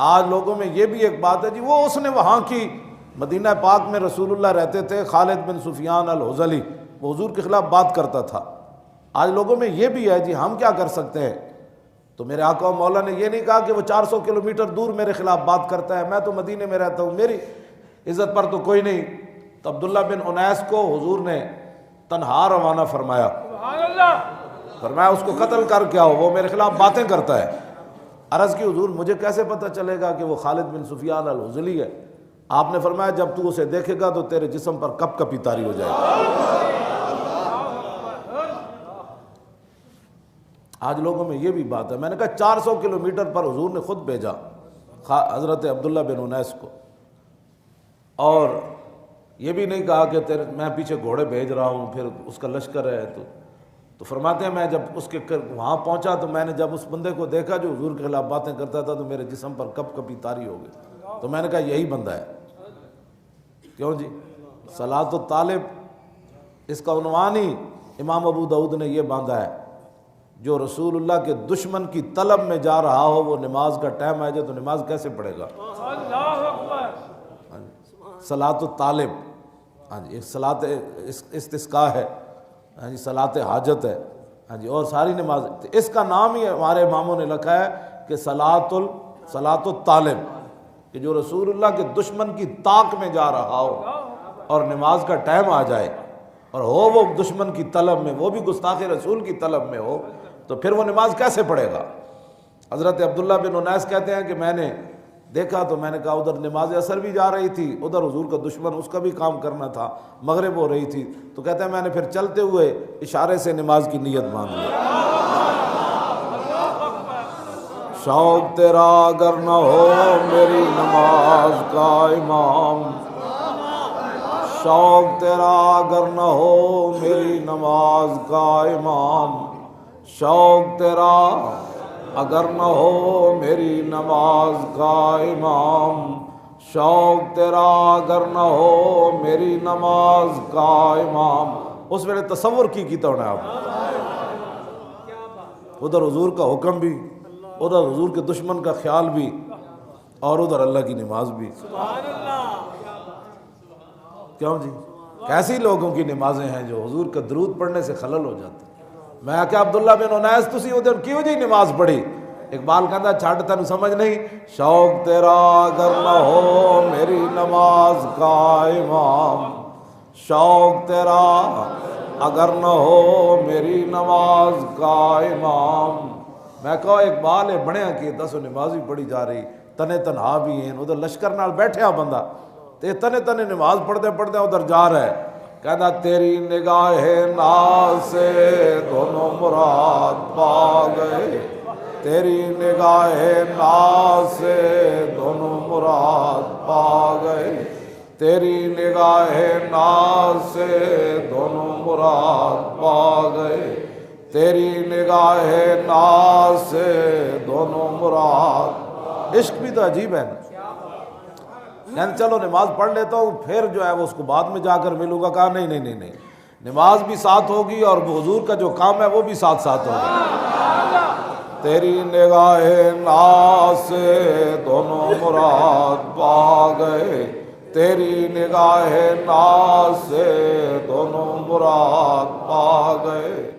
آج لوگوں میں یہ بھی ایک بات ہے جی وہ اس نے وہاں کی، مدینہ پاک میں رسول اللہ رہتے تھے، خالد بن سفیان الحذلی وہ حضور کے خلاف بات کرتا تھا۔ آج لوگوں میں یہ بھی ہے جی ہم کیا کر سکتے ہیں؟ تو میرے آقا و مولا نے یہ نہیں کہا کہ وہ 400 کلومیٹر دور میرے خلاف بات کرتا ہے، میں تو مدینے میں رہتا ہوں، میری عزت پر تو کوئی نہیں۔ تو عبداللہ بن انیس کو حضور نے تنہا روانہ فرمایا، فرمایا اس کو قتل کر کے آؤ، وہ میرے خلاف باتیں کرتا ہے۔ عرض کی حضور مجھے کیسے پتہ چلے گا کہ وہ خالد بن سفیان الحذلی ہے؟ آپ نے فرمایا جب تو اسے دیکھے گا تو تیرے جسم پر کپ کپی طاری ہو جائے گی۔ آج لوگوں میں یہ بھی بات ہے، میں نے کہا 400 کلومیٹر پر حضور نے خود بھیجا حضرت عبداللہ بن انیس کو، اور یہ بھی نہیں کہا کہ میں پیچھے گھوڑے بھیج رہا ہوں پھر اس کا لشکر ہے۔ تو فرماتے ہیں میں جب اس کے وہاں پہنچا تو میں نے جب اس بندے کو دیکھا جو حضور کے خلاف باتیں کرتا تھا تو میرے جسم پر کپ کپی طاری ہو گئی۔ تو میں نے کہا یہی بندہ ہے۔ کیوں جی؟ صلاۃ الطالب، اس کا عنوان ہی امام ابو داؤد نے یہ باندھا ہے، جو رسول اللہ کے دشمن کی طلب میں جا رہا ہو وہ نماز کا ٹائم آ جائے تو نماز کیسے پڑھے گا؟ صلاۃ الطالب، ہاں جی، ایک صلاۃ استسقاء ہے، ہاں جی، صلاۃ حاجت ہے، ہاں جی، اور ساری نماز، اس کا نام ہی ہمارے اماموں نے لکھا ہے کہ صلاۃ الطالب، کہ جو رسول اللہ کے دشمن کی طاق میں جا رہا ہو اور نماز کا ٹائم آ جائے اور ہو وہ دشمن کی طلب میں، وہ بھی گستاخ رسول کی طلب میں ہو، تو پھر وہ نماز کیسے پڑھے گا؟ حضرت عبداللہ بن انیس کہتے ہیں کہ میں نے دیکھا تو میں نے کہا ادھر نماز اثر بھی جا رہی تھی، ادھر حضور کا دشمن اس کا بھی کام کرنا تھا، مغرب ہو رہی تھی، تو کہتے ہیں میں نے پھر چلتے ہوئے اشارے سے نماز کی نیت باندھ لی۔ شوق تیرا اگر نہ ہو میری نماز کا امام، شوق تیرا اگر نہ ہو میری نماز کا امام، شوق تیرا اگر نہ ہو میری نماز کا امام، شوق تیرا اگر نہ ہو میری نماز کا امام۔ اس ویلے تصور کیتا ہونا ہے آپ، ادھر حضور کا حکم بھی، ادھر حضور کے دشمن کا خیال بھی، اور ادھر اللہ کی نماز بھی۔ کیوں جی؟ کیسی لوگوں کی نمازیں ہیں جو حضور کا درود پڑھنے سے خلل ہو جاتے ہیں۔ میں کہا عبداللہ بن انیس تسی ادھر کیوں جی نماز پڑھی؟ اقبال کہتا چھڑ تینوں سمجھ نہیں، شوق تیرا اگر نہ ہو میری نماز کا امام، شوق تیرا اگر نہ ہو میری نماز کا امام۔ میں کہا اقبال ہے بڑے کہ دسو نماز بھی پڑھی جا رہی، تنے تنہا بھی ہیں، ادھر لشکر نال بیٹھیا بندہ تے تنے نماز پڑھتے پڑھتے ادھر جا رہا ہے، کہتا تیری نگاہ ناز سے دونوں مراد پا گئے، تیری نگاہ ناز سے دونوں مراد پا گئے، تیری نگاہ ناز سے دونوں مراد پا گئے، تیری نگاہ ناز سے دونوں مراد۔ عشق بھی تو عجیب ہے نا، یعنی چلو نماز پڑھ لیتا ہوں پھر جو ہے وہ اس کو بعد میں جا کر ملوں گا، کہا نہیں، نماز بھی ساتھ ہوگی اور حضور کا جو کام ہے وہ بھی ساتھ ہوگا۔ تیری نگاہ ناز سے دونوں مراد پا گئے، تیری نگاہ ناز سے دونوں مراد پا گئے۔